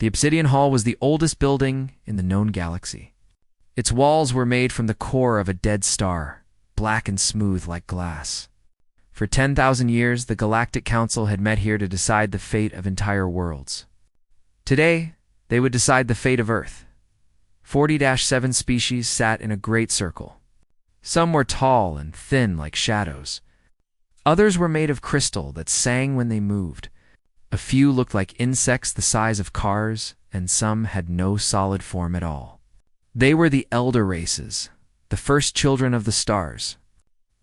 The Obsidian Hall was the oldest building in the known galaxy. Its walls were made from the core of a dead star, black and smooth like glass. For 10,000 years, the Galactic Council had met here to decide the fate of entire worlds. Today, they would decide the fate of Earth. 40-7 species sat in a great circle. Some were tall and thin like shadows. Others were made of crystal that sang when they moved. A few looked like insects the size of cars, and some had no solid form at all. They were the elder races, the first children of the stars.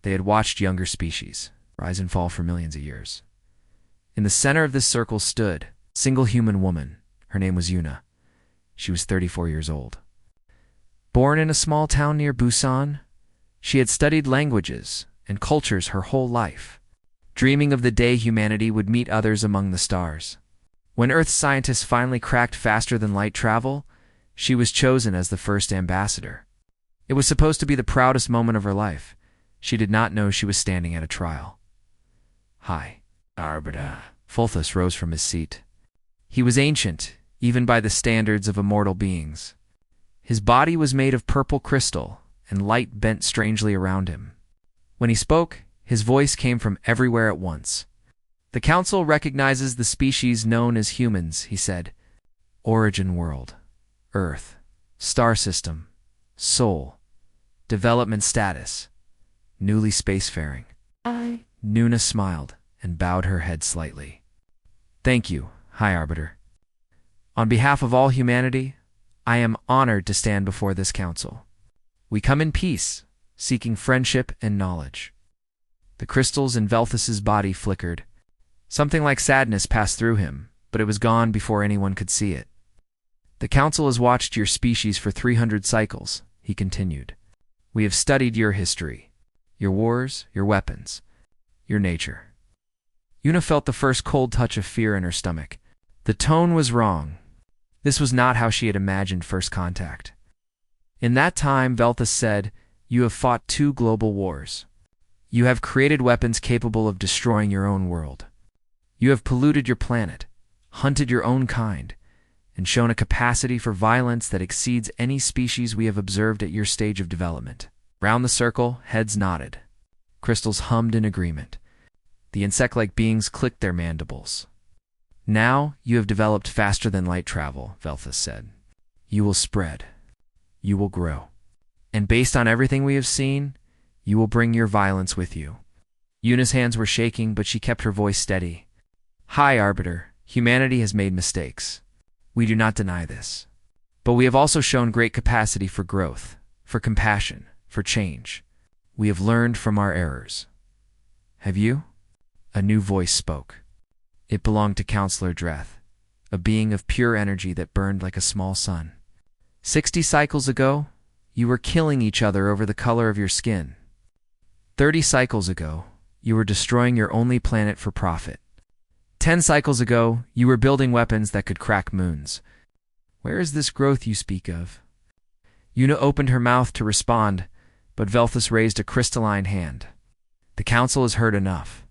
They had watched younger species rise and fall for millions of years. In the center of this circle stood a single human woman. Her name was Yuna. She was 34 years old. Born in a small town near Busan, she had studied languages and cultures her whole life, dreaming of the day humanity would meet others among the stars. When Earth scientists finally cracked faster-than-light travel, she was chosen as the first ambassador. It was supposed to be the proudest moment of her life. She did not know she was standing at a trial. "Hi, Arbiter." Fulthus rose from his seat. He was ancient, even by the standards of immortal beings. His body was made of purple crystal, and light bent strangely around him. When he spoke, his voice came from everywhere at once. "The Council recognizes the species known as humans," he said. "Origin world, Earth, star system, soul, development status, newly spacefaring." Nuna smiled and bowed her head slightly. "Thank you, High Arbiter. On behalf of all humanity, I am honored to stand before this council. We come in peace, seeking friendship and knowledge." The crystals in Velthus's body flickered. Something like sadness passed through him, but it was gone before anyone could see it. "The council has watched your species for 300 cycles," he continued. "We have studied your history, your wars, your weapons, your nature." Yuna felt the first cold touch of fear in her stomach. The tone was wrong. This was not how she had imagined first contact. In that time, Velthus said, "You have fought 2 global wars. You have created weapons capable of destroying your own world. You have polluted your planet, hunted your own kind, and shown a capacity for violence that exceeds any species we have observed at your stage of development." Round the circle, heads nodded. Crystals hummed in agreement. The insect-like beings clicked their mandibles. "Now you have developed faster than light travel," Velthus said. "You will spread. You will grow. And based on everything we have seen, you will bring your violence with you." Yuna's hands were shaking, but she kept her voice steady. "High Arbiter, humanity has made mistakes. We do not deny this. But we have also shown great capacity for growth, for compassion, for change. We have learned from our errors. Have you?" A new voice spoke. It belonged to Counselor Dreth, a being of pure energy that burned like a small sun. 60 cycles ago, you were killing each other over the color of your skin. 30 cycles ago, you were destroying your only planet for profit. 10 cycles ago, you were building weapons that could crack moons. Where is this growth you speak of?" Yuna opened her mouth to respond, but Velthus raised a crystalline hand. "The Council has heard enough.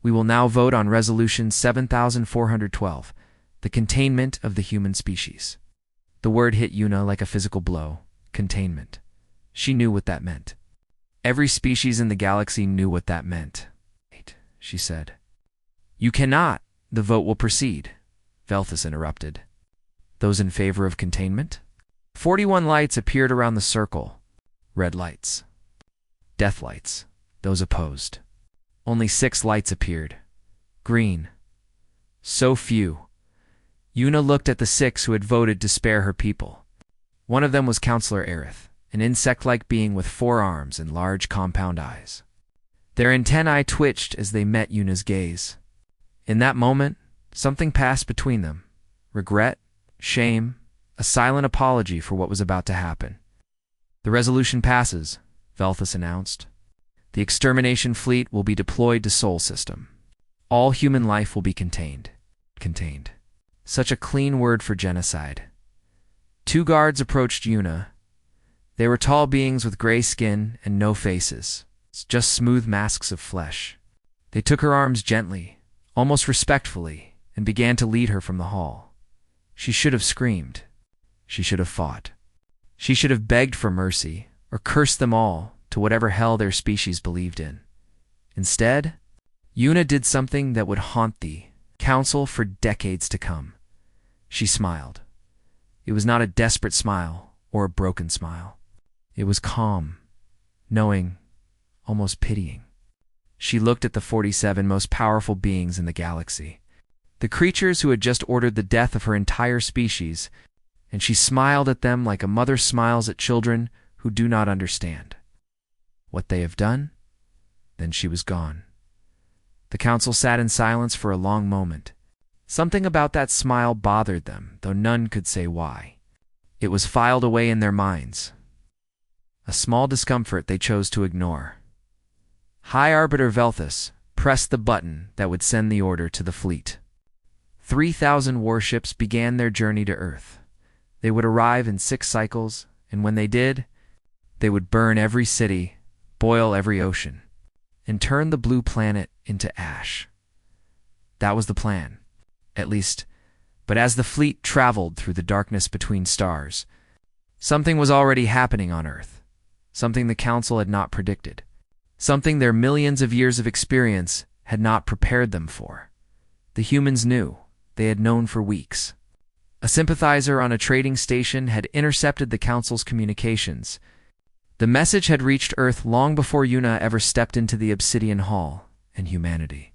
We will now vote on Resolution 7412, the containment of the human species." The word hit Yuna like a physical blow. Containment. She knew what that meant. Every species in the galaxy knew what that meant. "Wait," she said. "You cannot. The vote will proceed," Velthus interrupted. "Those in favor of containment?" 41 lights appeared around the circle. Red lights. Death lights. Those opposed. Only 6 lights appeared. Green. So few. Yuna looked at the 6 who had voted to spare her people. One of them was Counselor Aerith, an insect-like being with 4 arms and large compound eyes. Their antennae twitched as they met Yuna's gaze. In that moment, something passed between them. Regret, shame, a silent apology for what was about to happen. "The resolution passes," Velthus announced. "The extermination fleet will be deployed to Sol System. All human life will be contained." Contained. Such a clean word for genocide. 2 guards approached Yuna. They were tall beings with gray skin and no faces, just smooth masks of flesh. They took her arms gently, almost respectfully, and began to lead her from the hall. She should have screamed. She should have fought. She should have begged for mercy, or cursed them all to whatever hell their species believed in. Instead, Yuna did something that would haunt the council for decades to come. She smiled. It was not a desperate smile or a broken smile. It was calm, knowing, almost pitying. She looked at the 47 most powerful beings in the galaxy, the creatures who had just ordered the death of her entire species, and she smiled at them like a mother smiles at children who do not understand what they have done. Then she was gone. The council sat in silence for a long moment. Something about that smile bothered them, though none could say why. It was filed away in their minds, a small discomfort they chose to ignore. High Arbiter Velthus pressed the button that would send the order to the fleet. 3,000 warships began their journey to Earth. They would arrive in 6 cycles, and when they did, they would burn every city, boil every ocean, and turn the blue planet into ash. That was the plan, at least. But as the fleet traveled through the darkness between stars, something was already happening on Earth, something the Council had not predicted, something their millions of years of experience had not prepared them for. The humans knew. They had known for weeks. A sympathizer on a trading station had intercepted the Council's communications. The message had reached Earth long before Yuna ever stepped into the Obsidian Hall and humanity.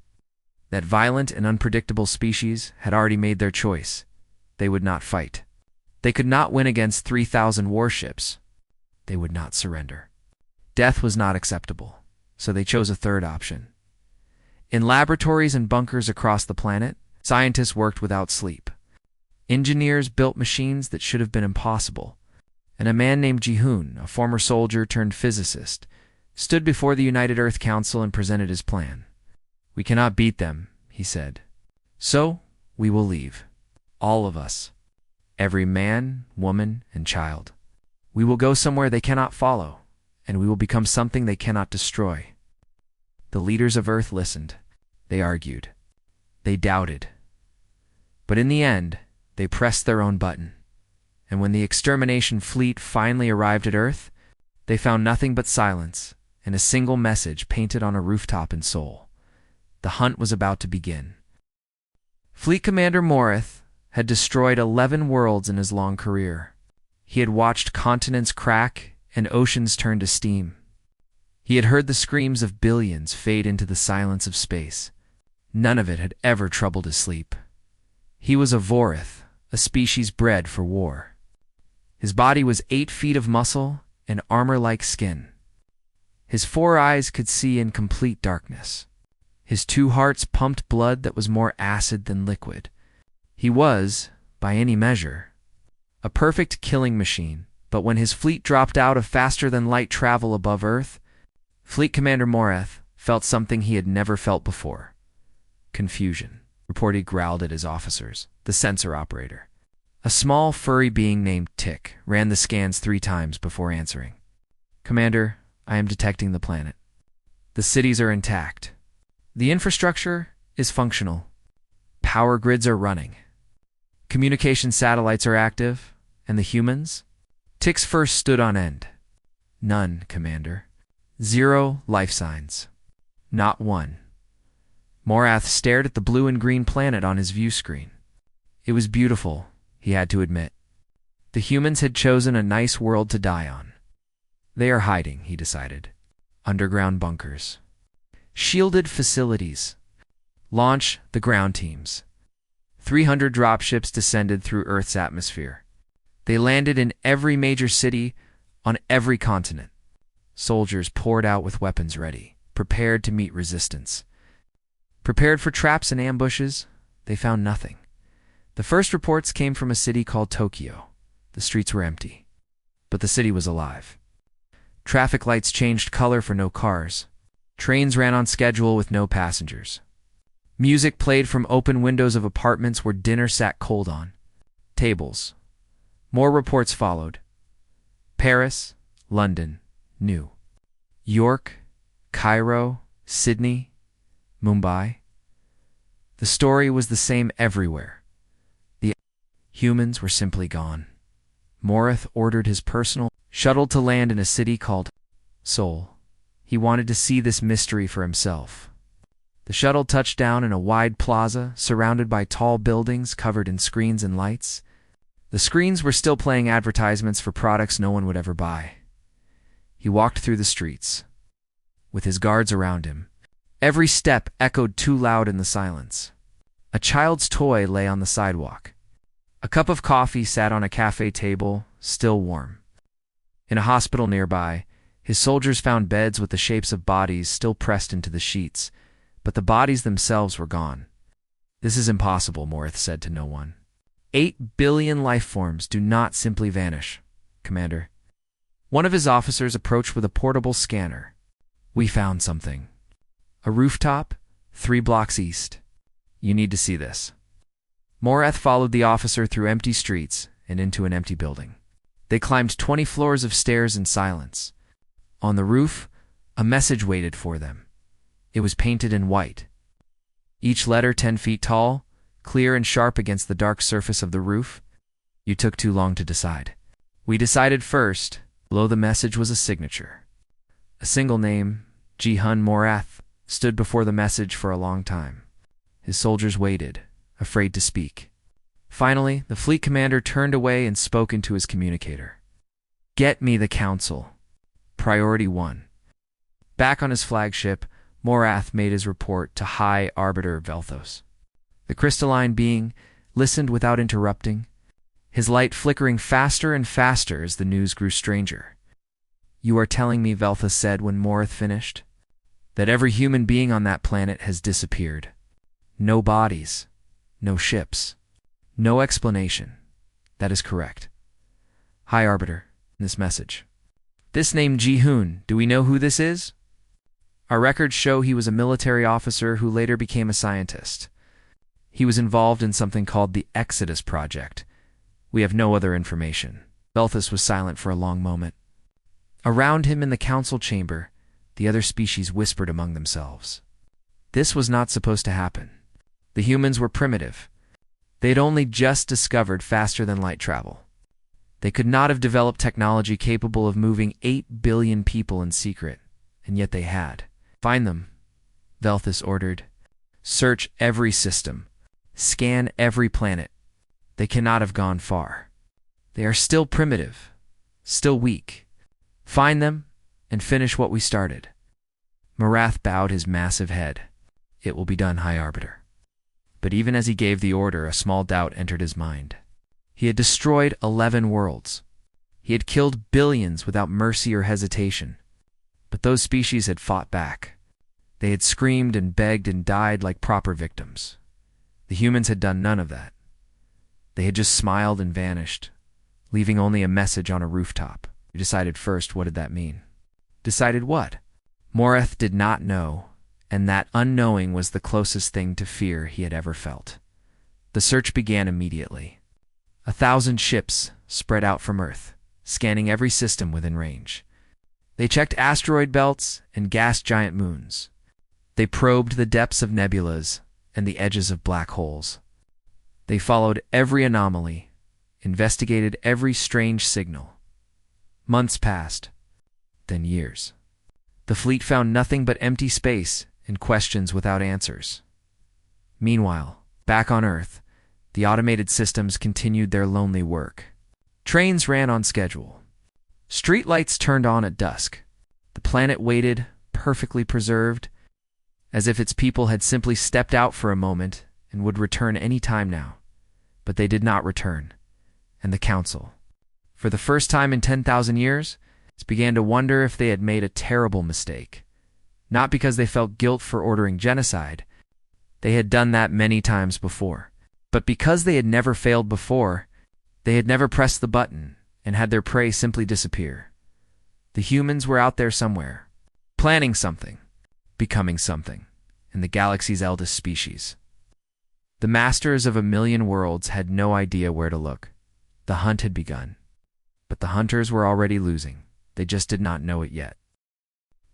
That violent and unpredictable species had already made their choice. They would not fight. They could not win against 3,000 warships. They would not surrender. Death was not acceptable, so they chose a third option. In laboratories and bunkers across the planet, scientists worked without sleep. Engineers built machines that should have been impossible, and a man named Jihoon, a former soldier turned physicist, stood before the United Earth Council and presented his plan. "We cannot beat them," he said. "So, we will leave. All of us. Every man, woman, and child. We will go somewhere they cannot follow, and we will become something they cannot destroy." The leaders of Earth listened. They argued. They doubted. But in the end, they pressed their own button. And when the extermination fleet finally arrived at Earth, they found nothing but silence and a single message painted on a rooftop in Seoul. The hunt was about to begin. Fleet Commander Morith had destroyed 11 worlds in his long career. He had watched continents crack and oceans turn to steam. He had heard the screams of billions fade into the silence of space. None of it had ever troubled his sleep. He was a Vorith, a species bred for war. His body was 8 feet of muscle and armor-like skin. His 4 eyes could see in complete darkness. His 2 hearts pumped blood that was more acid than liquid. He was, by any measure, a perfect killing machine, but when his fleet dropped out of faster-than-light travel above Earth, Fleet Commander Morith felt something he had never felt before. Confusion. Reporter growled at his officers, the sensor operator. A small, furry being named Tick ran the scans 3 times before answering. "Commander, I am detecting the planet. The cities are intact. The infrastructure is functional. Power grids are running. Communication satellites are active. And the humans?" Tick's first stood on end. "None, Commander. 0 life signs. Not one." Morath stared at the blue and green planet on his view screen. It was beautiful, he had to admit. The humans had chosen a nice world to die on. They are hiding, he decided. Underground bunkers. Shielded facilities. Launch the ground teams. 300 dropships descended through Earth's atmosphere. They landed in every major city on every continent. Soldiers poured out with weapons ready, prepared to meet resistance. Prepared for traps and ambushes, they found nothing. The first reports came from a city called Tokyo. The streets were empty, but the city was alive. Traffic lights changed color for no cars. Trains ran on schedule with no passengers. Music played from open windows of apartments where dinner sat cold on tables. More reports followed. Paris, London, new. York, Cairo, Sydney, Mumbai. The story was the same everywhere. Humans were simply gone. Morith ordered his personal shuttle to land in a city called Seoul. He wanted to see this mystery for himself. The shuttle touched down in a wide plaza surrounded by tall buildings covered in screens and lights. The screens were still playing advertisements for products no one would ever buy. He walked through the streets, with his guards around him. Every step echoed too loud in the silence. A child's toy lay on the sidewalk. A cup of coffee sat on a cafe table, still warm. In a hospital nearby, his soldiers found beds with the shapes of bodies still pressed into the sheets, but the bodies themselves were gone. "This is impossible," Morith said to no one. 8 billion life forms do not simply vanish, Commander. One of his officers approached with a portable scanner. "We found something. A rooftop, 3 blocks east. You need to see this." Morith followed the officer through empty streets and into an empty building. They climbed 20 floors of stairs in silence. On the roof, a message waited for them. It was painted in white. Each letter 10 feet tall, clear and sharp against the dark surface of the roof. "You took too long to decide. We decided first." Below the message was a signature. A single name, Ji-hun Morath, stood before the message for a long time. His soldiers waited, afraid to speak. Finally, the fleet commander turned away and spoke into his communicator. "Get me the council. Priority 1. Back on his flagship, Morath made his report to High Arbiter Velthos. The crystalline being listened without interrupting, his light flickering faster and faster as the news grew stranger. "You are telling me," Velthos said when Morith finished, "that every human being on that planet has disappeared. No bodies, no ships, no explanation." "That is correct. High Arbiter, this message. This name Ji-hun, do we know who this is?" "Our records show he was a military officer who later became a scientist. He was involved in something called the Exodus Project. We have no other information." Velthos was silent for a long moment. Around him in the council chamber, the other species whispered among themselves. This was not supposed to happen. The humans were primitive. They had only just discovered faster-than-light travel. They could not have developed technology capable of moving 8 billion people in secret, and yet they had. "Find them," Velthos ordered. "Search every system. Scan every planet. They cannot have gone far. They are still primitive, still weak. Find them and finish what we started." Morath bowed his massive head. "It will be done, High Arbiter." But even as he gave the order, a small doubt entered his mind. He had destroyed 11 worlds. He had killed billions without mercy or hesitation. But those species had fought back. They had screamed and begged and died like proper victims. The humans had done none of that. They had just smiled and vanished, leaving only a message on a rooftop. He decided first, what did that mean? Decided what? Morith did not know, and that unknowing was the closest thing to fear he had ever felt. The search began immediately. 1,000 ships spread out from Earth, scanning every system within range. They checked asteroid belts and gas giant moons. They probed the depths of nebulas and the edges of black holes. They followed every anomaly, investigated every strange signal. Months passed, then years. The fleet found nothing but empty space and questions without answers. Meanwhile, back on Earth, the automated systems continued their lonely work. Trains ran on schedule. Streetlights turned on at dusk. The planet waited, perfectly preserved, as if its people had simply stepped out for a moment and would return any time now. But they did not return, and the Council, for the first time in 10,000 years, began to wonder if they had made a terrible mistake. Not because they felt guilt for ordering genocide. They had done that many times before. But because they had never failed before, they had never pressed the button and had their prey simply disappear. The humans were out there somewhere, planning something, becoming something, and the galaxy's eldest species. The masters of 1,000,000 worlds had no idea where to look. The hunt had begun. But the hunters were already losing. They just did not know it yet.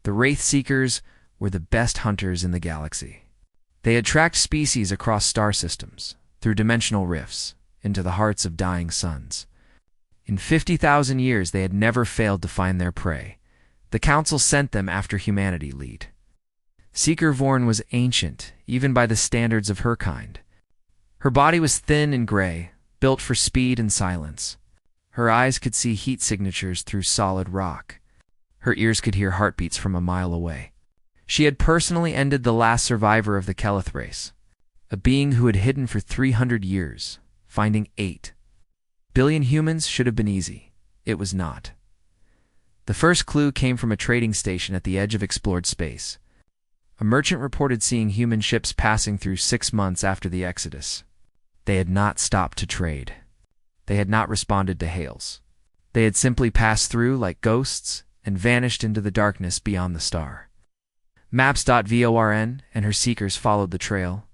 The Wraith Seekers were the best hunters in the galaxy. They had tracked species across star systems, through dimensional rifts, into the hearts of dying suns. In 50,000 years, they had never failed to find their prey. The Council sent them after humanity lead. Seeker Vorn was ancient, even by the standards of her kind. Her body was thin and gray, built for speed and silence. Her eyes could see heat signatures through solid rock. Her ears could hear heartbeats from a mile away. She had personally ended the last survivor of the Keleth race, a being who had hidden for 300 years, finding 8 billion humans should have been easy. It was not. The first clue came from a trading station at the edge of explored space. A merchant reported seeing human ships passing through 6 months after the Exodus. They had not stopped to trade. They had not responded to hails. They had simply passed through like ghosts and vanished into the darkness beyond the star. Maps.vorn and her seekers followed the trail.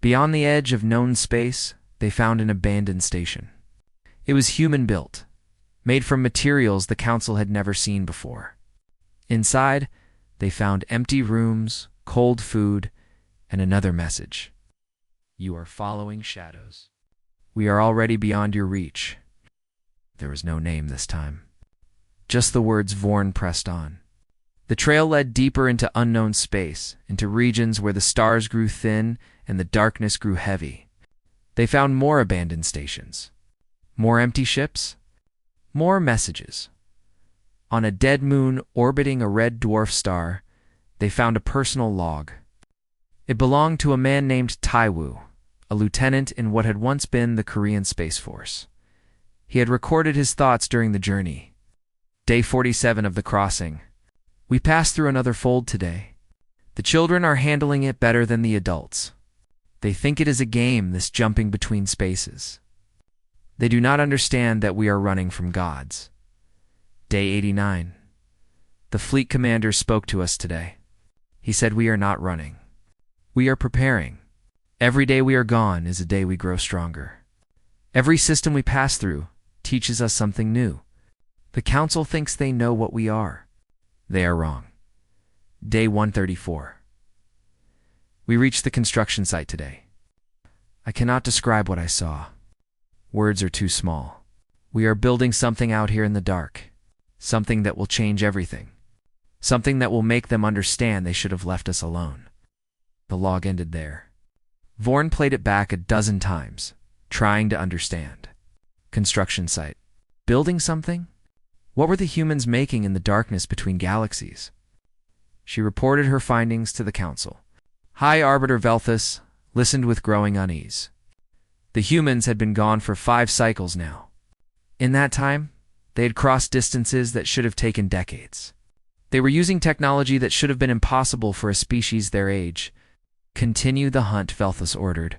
Beyond the edge of known space, they found an abandoned station. It was human-built, made from materials the Council had never seen before. Inside, they found empty rooms, cold food, and another message. You are following shadows. We are already beyond your reach. There was no name this time. Just the words Vorn pressed on. The trail led deeper into unknown space, into regions where the stars grew thin and the darkness grew heavy. They found more abandoned stations. More empty ships? More messages. On a dead moon orbiting a red dwarf star, they found a personal log. It belonged to a man named Taiwu, a lieutenant in what had once been the Korean Space Force. He had recorded his thoughts during the journey. Day 47 of the crossing. We passed through another fold today. The children are handling it better than the adults. They think it is a game, this jumping between spaces. They do not understand that we are running from gods. Day 89. The fleet commander spoke to us today. He said we are not running. We are preparing. Every day we are gone is a day we grow stronger. Every system we pass through teaches us something new. The Council thinks they know what we are. They are wrong. Day 134. We reached the construction site today. I cannot describe what I saw. Words are too small. We are building something out here in the dark. Something that will change everything. Something that will make them understand they should have left us alone. The log ended there. Vorn played it back a dozen times, trying to understand. Construction site. Building something? What were the humans making in the darkness between galaxies? She reported her findings to the Council. High Arbiter Velthus listened with growing unease. The humans had been gone for 5 cycles now. In that time, they had crossed distances that should have taken decades. They were using technology that should have been impossible for a species their age. Continue the hunt, Velthus ordered.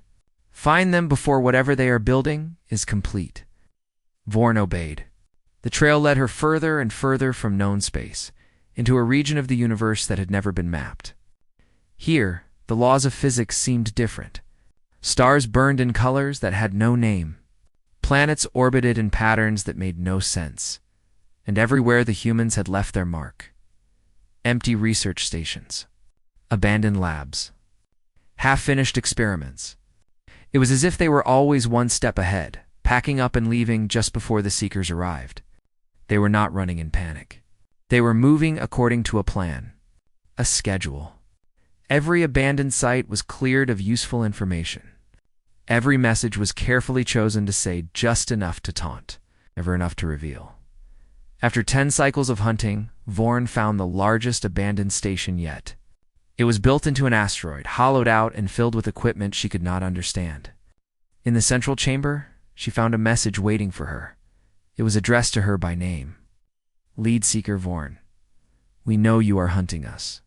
Find them before whatever they are building is complete. Vorn obeyed. The trail led her further and further from known space, into a region of the universe that had never been mapped. Here, the laws of physics seemed different. Stars burned in colors that had no name. Planets orbited in patterns that made no sense. And everywhere the humans had left their mark. Empty research stations. Abandoned labs. Half-finished experiments. It was as if they were always one step ahead, packing up and leaving just before the seekers arrived. They were not running in panic. They were moving according to a plan. A schedule. Every abandoned site was cleared of useful information. Every message was carefully chosen to say just enough to taunt, never enough to reveal. After 10 cycles of hunting, Vorn found the largest abandoned station yet. It was built into an asteroid, hollowed out and filled with equipment she could not understand. In the central chamber, she found a message waiting for her. It was addressed to her by name. Lead Seeker Vorn. We know you are hunting us.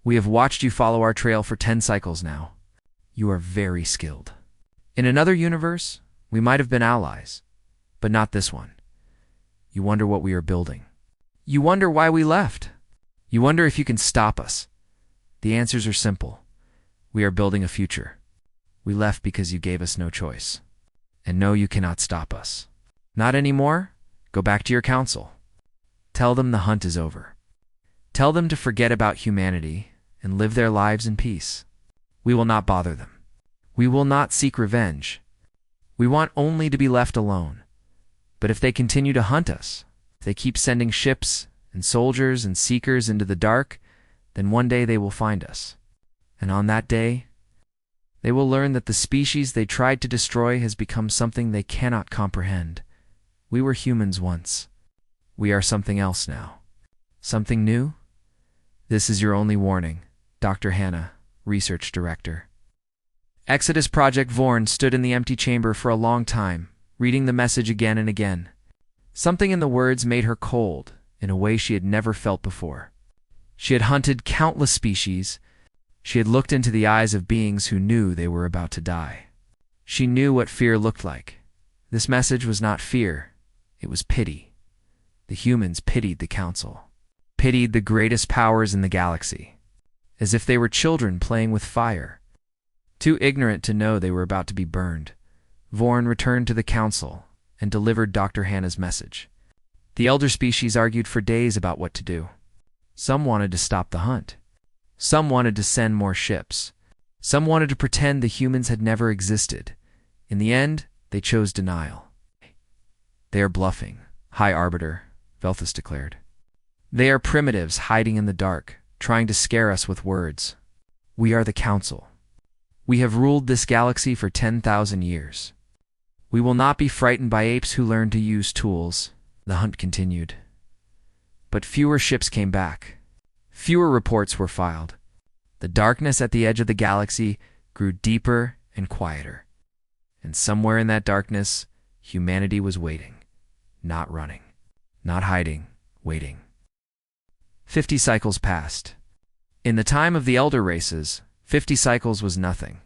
We have watched you follow our trail for 10 cycles now. You are very skilled. In another universe, we might have been allies, but not this one. You wonder what we are building. You wonder why we left. You wonder if you can stop us. The answers are simple. We are building a future. We left because you gave us no choice. And no, you cannot stop us. Not anymore? Go back to your council. Tell them the hunt is over. Tell them to forget about humanity and live their lives in peace. We will not bother them. We will not seek revenge. We want only to be left alone. But if they continue to hunt us, if they keep sending ships and soldiers and seekers into the dark, then one day they will find us. And on that day, they will learn that the species they tried to destroy has become something they cannot comprehend. We were humans once. We are something else now. Something new? This is your only warning, Dr. Hannah, Research Director. Exodus Project Vorn stood in the empty chamber for a long time, reading the message again and again. Something in the words made her cold, in a way she had never felt before. She had hunted countless species. She had looked into the eyes of beings who knew they were about to die. She knew what fear looked like. This message was not fear, it was pity. The humans pitied the Council, pitied the greatest powers in the galaxy, as if they were children playing with fire. Too ignorant to know they were about to be burned, Vorn returned to the Council and delivered Dr. Hannah's message. The elder species argued for days about what to do. Some wanted to stop the hunt. Some wanted to send more ships. Some wanted to pretend the humans had never existed. In the end, they chose denial. They are bluffing, High Arbiter, Velthus declared. They are primitives hiding in the dark, trying to scare us with words. We are the Council. We have ruled this galaxy for 10,000 years. We will not be frightened by apes who learn to use tools. The hunt continued. But fewer ships came back. Fewer reports were filed. The darkness at the edge of the galaxy grew deeper and quieter. And somewhere in that darkness, humanity was waiting. Not running. Not hiding. Waiting. 50 cycles passed. In the time of the elder races, 50 cycles was nothing.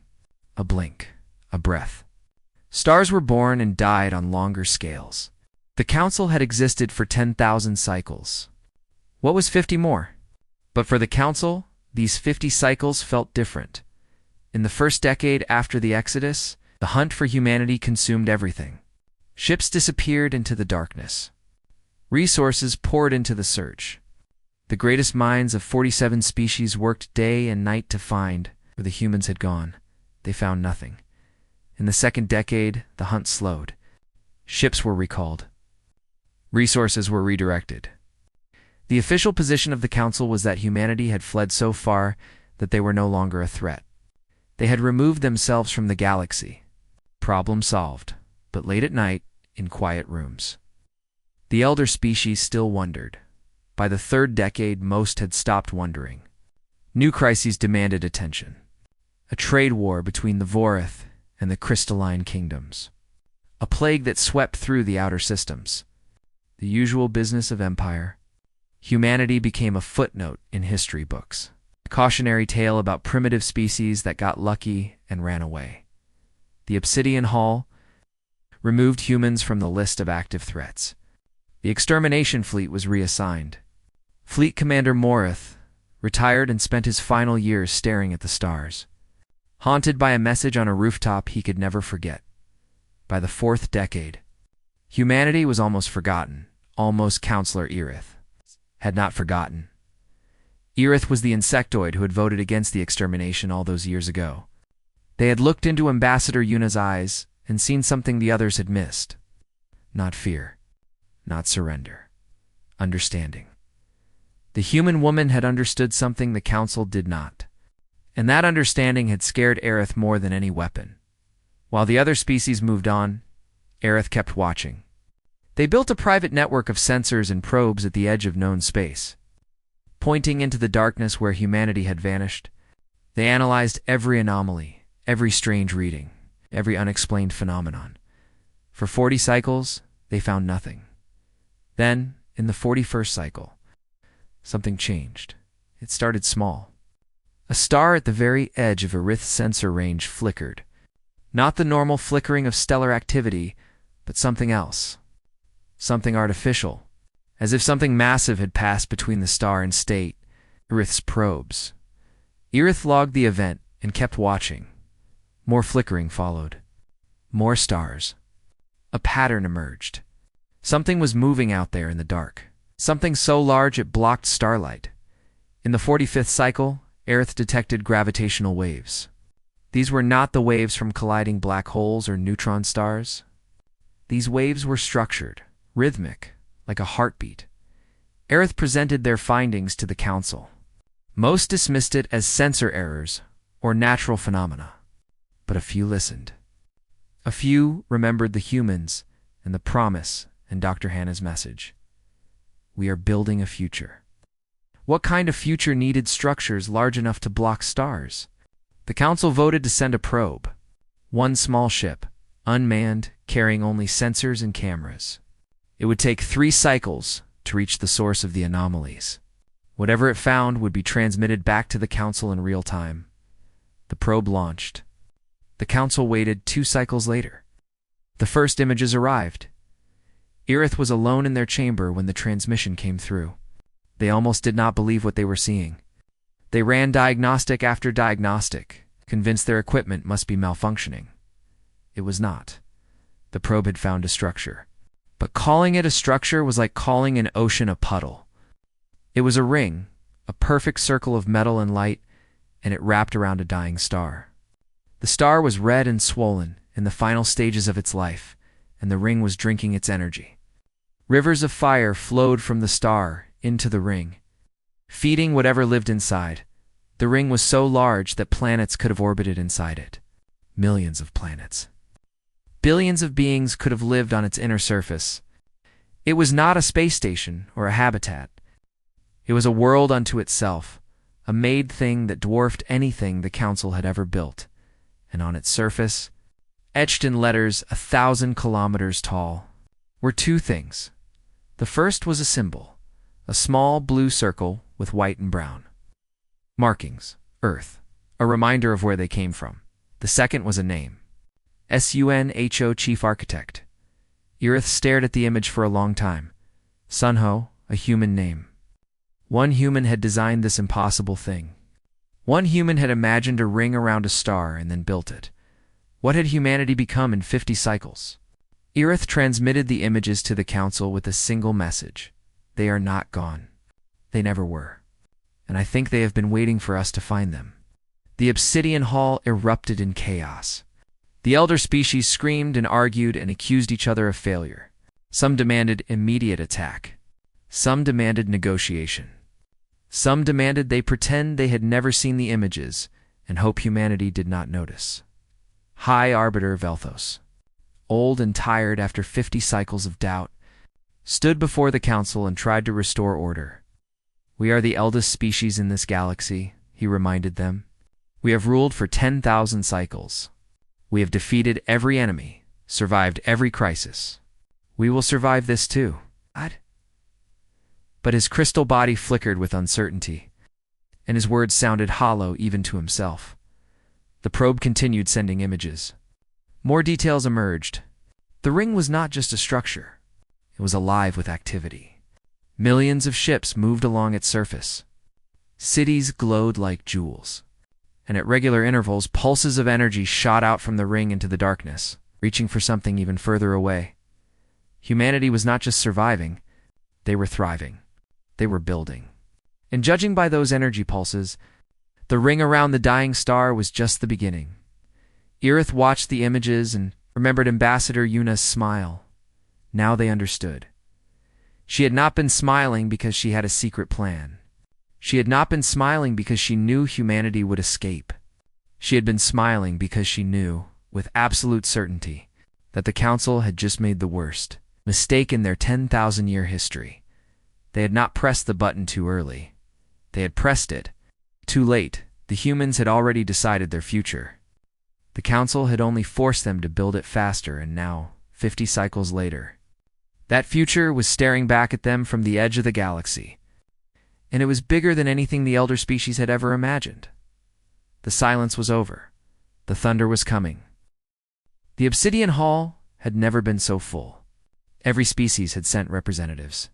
A blink. A breath. Stars were born and died on longer scales. The Council had existed for 10,000 cycles. What was 50 more? But for the Council, these 50 cycles felt different. In the first decade after the Exodus, the hunt for humanity consumed everything. Ships disappeared into the darkness. Resources poured into the search. The greatest minds of 47 species worked day and night to find where the humans had gone. They found nothing. In the second decade, the hunt slowed. Ships were recalled. Resources were redirected. The official position of the Council was that humanity had fled so far that they were no longer a threat. They had removed themselves from the galaxy. Problem solved, but late at night, in quiet rooms. The elder species still wondered. By the third decade, most had stopped wondering. New crises demanded attention. A trade war between the Vorith and the crystalline kingdoms. A plague that swept through the outer systems. The usual business of empire. Humanity became a footnote in history books. A cautionary tale about primitive species that got lucky and ran away. The Obsidian Hall removed humans from the list of active threats. The extermination fleet was reassigned. Fleet Commander Morith retired and spent his final years staring at the stars, haunted by a message on a rooftop he could never forget. By the fourth decade, humanity was almost forgotten. Almost Counselor Irith had not forgotten. Irith was the insectoid who had voted against the extermination all those years ago. They had looked into Ambassador Yuna's eyes and seen something the others had missed. Not fear. Not surrender. Understanding. The human woman had understood something the Council did not. And that understanding had scared Aerith more than any weapon. While the other species moved on, Aerith kept watching. They built a private network of sensors and probes at the edge of known space. Pointing into the darkness where humanity had vanished, they analyzed every anomaly, every strange reading, every unexplained phenomenon. For 40 cycles, they found nothing. Then, in the 41st cycle, something changed. It started small. A star at the very edge of Irith's sensor range flickered. Not the normal flickering of stellar activity, but something else. Something artificial. As if something massive had passed between the star and state, Irith's probes. Irith logged the event and kept watching. More flickering followed. More stars. A pattern emerged. Something was moving out there in the dark. Something so large it blocked starlight. In the 45th cycle, Aerith detected gravitational waves. These were not the waves from colliding black holes or neutron stars. These waves were structured, rhythmic, like a heartbeat. Aerith presented their findings to the Council. Most dismissed it as sensor errors or natural phenomena, but a few listened. A few remembered the humans and the promise in Dr. Hannah's message. We are building a future. What kind of future needed structures large enough to block stars? The Council voted to send a probe. One small ship, unmanned, carrying only sensors and cameras. It would take 3 cycles to reach the source of the anomalies. Whatever it found would be transmitted back to the Council in real time. The probe launched. The Council waited 2 cycles later. The first images arrived. Aerith was alone in their chamber when the transmission came through. They almost did not believe what they were seeing. They ran diagnostic after diagnostic, convinced their equipment must be malfunctioning. It was not. The probe had found a structure. But calling it a structure was like calling an ocean a puddle. It was a ring, a perfect circle of metal and light, and it wrapped around a dying star. The star was red and swollen in the final stages of its life, and the ring was drinking its energy. Rivers of fire flowed from the star into the ring, feeding whatever lived inside. The ring was so large that planets could have orbited inside it. Millions of planets. Billions of beings could have lived on its inner surface. It was not a space station or a habitat. It was a world unto itself, a made thing that dwarfed anything the Council had ever built. And on its surface, etched in letters 1,000 kilometers tall, were 2 things. The first was a symbol, a small blue circle with white and brown markings, Earth, a reminder of where they came from. The second was a name, Sunho Chief Architect. Aerith stared at the image for a long time. Sunho, a human name. One human had designed this impossible thing. One human had imagined a ring around a star and then built it. What had humanity become in 50 cycles? Aerith transmitted the images to the Council with a single message. They are not gone. They never were. And I think they have been waiting for us to find them. The obsidian hall erupted in chaos. The elder species screamed and argued and accused each other of failure. Some demanded immediate attack. Some demanded negotiation. Some demanded they pretend they had never seen the images and hope humanity did not notice. High Arbiter Velthos, old and tired after 50 cycles of doubt, stood before the Council and tried to restore order. We are the eldest species in this galaxy, he reminded them. We have ruled for 10,000 cycles. We have defeated every enemy, survived every crisis. We will survive this too. But his crystal body flickered with uncertainty, and his words sounded hollow even to himself. The probe continued sending images. More details emerged. The ring was not just a structure. It was alive with activity. Millions of ships moved along its surface. Cities glowed like jewels. And at regular intervals, pulses of energy shot out from the ring into the darkness, reaching for something even further away. Humanity was not just surviving, they were thriving. They were building. And judging by those energy pulses, the ring around the dying star was just the beginning. Aerith watched the images and remembered Ambassador Yuna's smile. Now they understood. She had not been smiling because she had a secret plan. She had not been smiling because she knew humanity would escape. She had been smiling because she knew, with absolute certainty, that the Council had just made the worst mistake in their 10,000-year history. They had not pressed the button too early. They had pressed it too late. The humans had already decided their future. The Council had only forced them to build it faster, and now, 50 cycles later, that future was staring back at them from the edge of the galaxy. And it was bigger than anything the elder species had ever imagined. The silence was over. The thunder was coming. The Obsidian Hall had never been so full. Every species had sent representatives.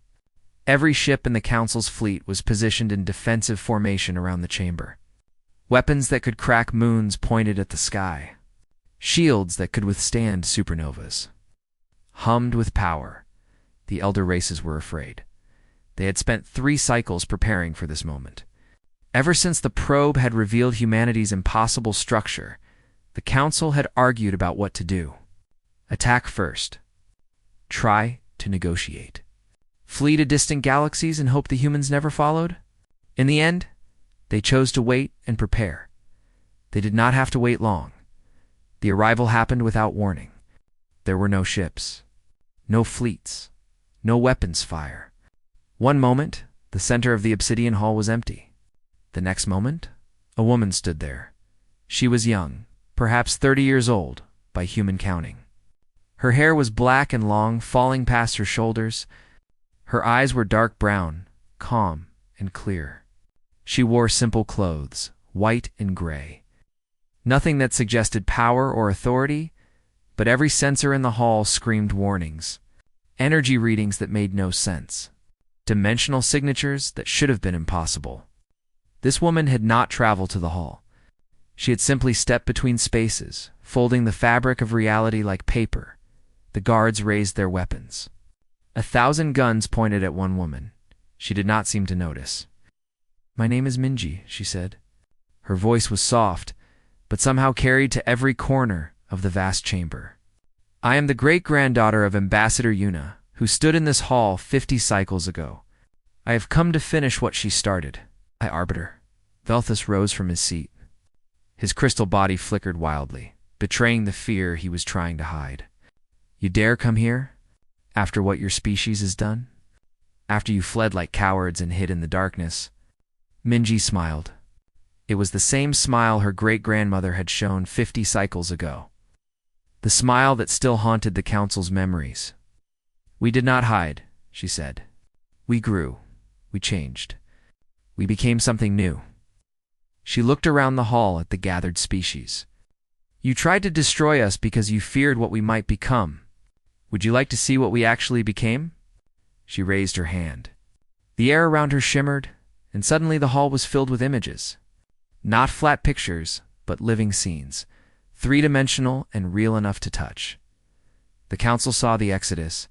Every ship in the Council's fleet was positioned in defensive formation around the chamber. Weapons that could crack moons pointed at the sky. Shields that could withstand supernovas. Hummed with power, the elder races were afraid. They had spent 3 cycles preparing for this moment. Ever since the probe had revealed humanity's impossible structure, The council had argued about what to do. Attack first. Try to negotiate. Flee to distant galaxies and hope the humans never followed? In the end, they chose to wait and prepare. They did not have to wait long. The arrival happened without warning. There were no ships, no fleets, no weapons fire. One moment, the center of the obsidian hall was empty. The next moment, a woman stood there. She was young, perhaps 30 years old, by human counting. Her hair was black and long, falling past her shoulders. Her eyes were dark brown, calm and clear. She wore simple clothes, white and gray. Nothing that suggested power or authority, but every sensor in the hall screamed warnings. Energy readings that made no sense. Dimensional signatures that should have been impossible. This woman had not traveled to the hall. She had simply stepped between spaces, folding the fabric of reality like paper. The guards raised their weapons. 1,000 guns pointed at one woman. She did not seem to notice. "My name is Minji," she said. Her voice was soft, but somehow carried to every corner of the vast chamber. "I am the great-granddaughter of Ambassador Yuna, who stood in this hall 50 cycles ago. I have come to finish what she started." Arbiter. Velthus rose from his seat. His crystal body flickered wildly, betraying the fear he was trying to hide. "You dare come here? After what your species has done? After you fled like cowards and hid in the darkness?" Minji smiled. It was the same smile her great-grandmother had shown 50 cycles ago. The smile that still haunted the council's memories. "We did not hide," she said. "We grew. We changed. We became something new." She looked around the hall at the gathered species. "You tried to destroy us because you feared what we might become. Would you like to see what we actually became?" She raised her hand. The air around her shimmered, and suddenly the hall was filled with images. Not flat pictures, but living scenes, three-dimensional and real enough to touch. The council saw the exodus.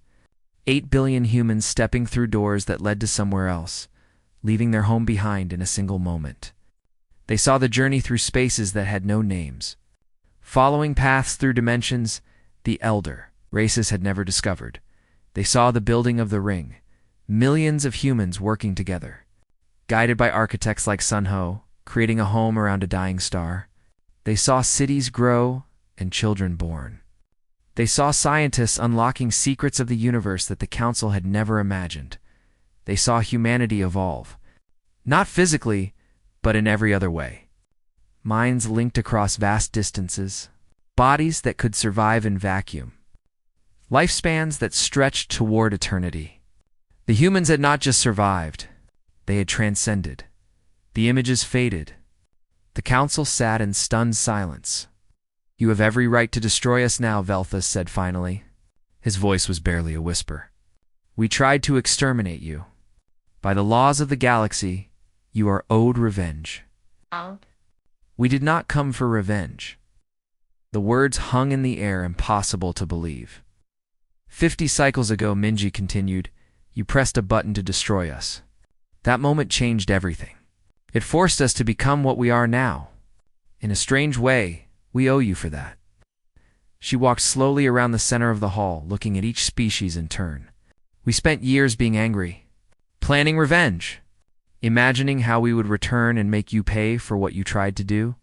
8 billion humans stepping through doors that led to somewhere else, leaving their home behind in a single moment. They saw the journey through spaces that had no names, following paths through dimensions the elder races had never discovered. They saw the building of the ring, millions of humans working together, guided by architects like Sun Ho, creating a home around a dying star. They saw cities grow and children born. They saw scientists unlocking secrets of the universe that the council had never imagined. They saw humanity evolve, not physically, but in every other way. Minds linked across vast distances, bodies that could survive in vacuum, lifespans that stretched toward eternity. The humans had not just survived, they had transcended. The images faded. The council sat in stunned silence. "You have every right to destroy us now," Velthus said finally. His voice was barely a whisper. "We tried to exterminate you. By the laws of the galaxy, you are owed revenge." "We did not come for revenge." The words hung in the air, impossible to believe. 50 cycles ago, Minji continued, you pressed a button to destroy us. That moment changed everything. It forced us to become what we are now. In a strange way, we owe you for that. She walked slowly around the center of the hall, looking at each species in turn. We spent years being angry, planning revenge, imagining how we would return and make you pay for what you tried to do.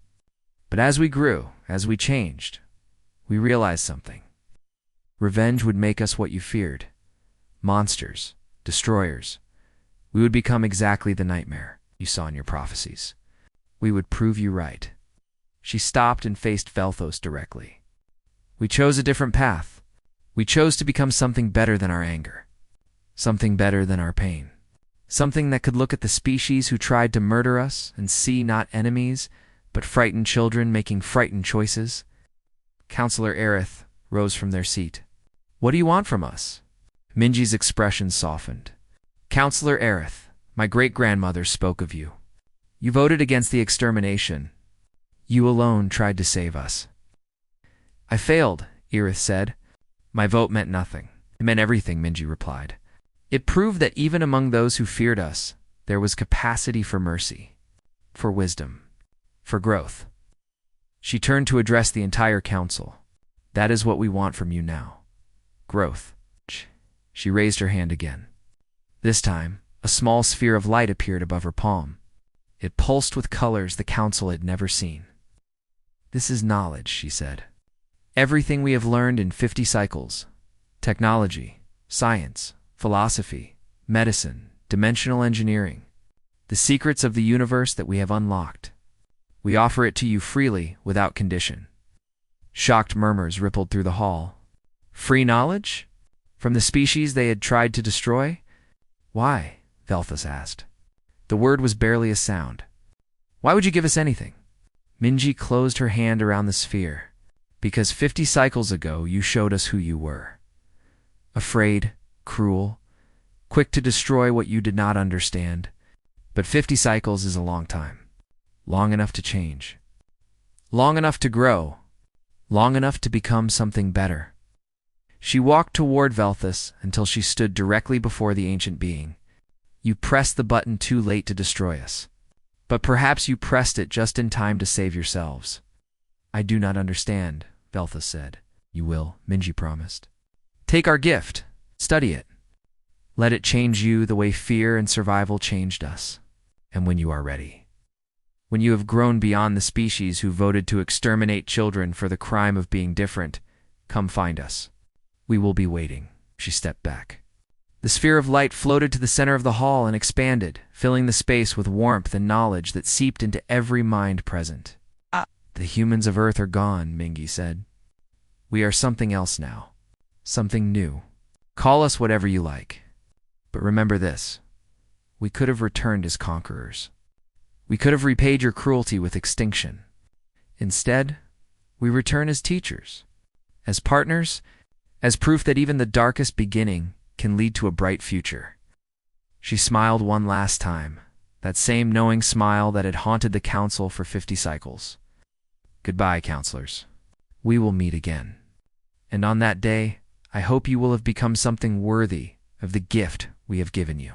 But as we grew, as we changed, we realized something. Revenge would make us what you feared. Monsters, destroyers. We would become exactly the nightmare you saw in your prophecies. We would prove you right. She stopped and faced Velthos directly. We chose a different path. We chose to become something better than our anger. Something better than our pain. Something that could look at the species who tried to murder us and see not enemies, but frightened children making frightened choices. Counselor Aerith rose from their seat. What do you want from us? Minji's expression softened. Counselor Aerith, my great-grandmother spoke of you. You voted against the extermination. You alone tried to save us. I failed, Aerith said. My vote meant nothing. It meant everything, Minji replied. It proved that even among those who feared us, there was capacity for mercy, for wisdom, for growth. She turned to address the entire council. That is what we want from you now. Growth. She raised her hand again. This time, a small sphere of light appeared above her palm. It pulsed with colors the council had never seen. This is knowledge, she said. Everything we have learned in 50 cycles. Technology, science, philosophy, medicine, dimensional engineering. The secrets of the universe that we have unlocked. We offer it to you freely, without condition. Shocked murmurs rippled through the hall. Free knowledge? From the species they had tried to destroy? Why? Velthus asked. The word was barely a sound. Why would you give us anything? Minji closed her hand around the sphere. Because 50 cycles ago you showed us who you were. Afraid, cruel, quick to destroy what you did not understand. But 50 cycles is a long time. Long enough to change. Long enough to grow. Long enough to become something better. She walked toward Velthus until she stood directly before the ancient being. You pressed the button too late to destroy us. But perhaps you pressed it just in time to save yourselves. I do not understand, Velthus said. You will, Minji promised. Take our gift. Study it. Let it change you the way fear and survival changed us. And when you are ready. When you have grown beyond the species who voted to exterminate children for the crime of being different, come find us. We will be waiting. She stepped back. The sphere of light floated to the center of the hall and expanded, filling the space with warmth and knowledge that seeped into every mind present. The humans of Earth are gone, Mingi said. We are something else now. Something new. Call us whatever you like. But remember this. We could have returned as conquerors. We could have repaid your cruelty with extinction. Instead, we return as teachers, as partners, as proof that even the darkest beginning can lead to a bright future. She smiled one last time, that same knowing smile that had haunted the council for 50 cycles. Goodbye, counselors. We will meet again. And on that day, I hope you will have become something worthy of the gift we have given you.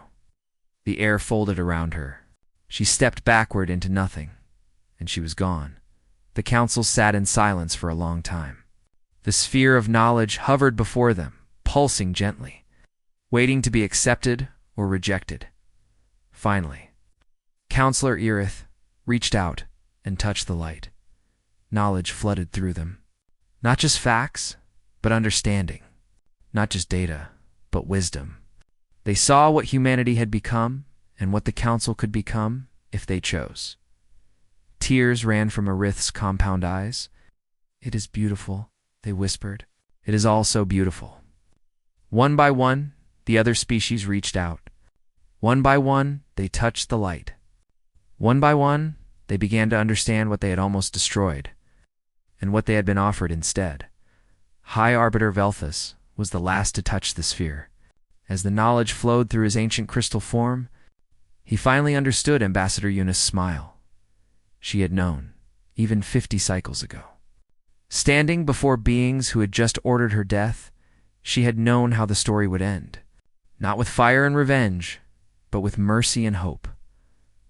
The air folded around her. She stepped backward into nothing, and she was gone. The council sat in silence for a long time. The sphere of knowledge hovered before them, pulsing gently, waiting to be accepted or rejected. Finally, Counselor Irith reached out and touched the light. Knowledge flooded through them. Not just facts, but understanding. Not just data, but wisdom. They saw what humanity had become and what the council could become if they chose. Tears ran from Irith's compound eyes. It is beautiful, they whispered. It is all so beautiful. One by one, the other species reached out. One by one, they touched the light. One by one, they began to understand what they had almost destroyed, and what they had been offered instead. High Arbiter Velthus was the last to touch the sphere. As the knowledge flowed through his ancient crystal form, he finally understood Ambassador Eunice's smile. She had known, even 50 cycles ago. Standing before beings who had just ordered her death, she had known how the story would end. Not with fire and revenge, but with mercy and hope.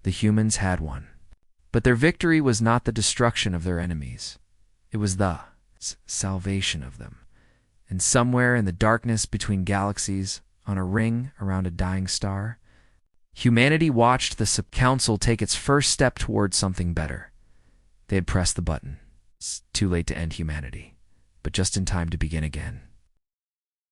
The humans had won. But their victory was not the destruction of their enemies. It was the salvation of them. And somewhere in the darkness between galaxies, on a ring around a dying star, humanity watched the Subcouncil take its first step towards something better. They had pressed the button. It's too late to end humanity, but just in time to begin again.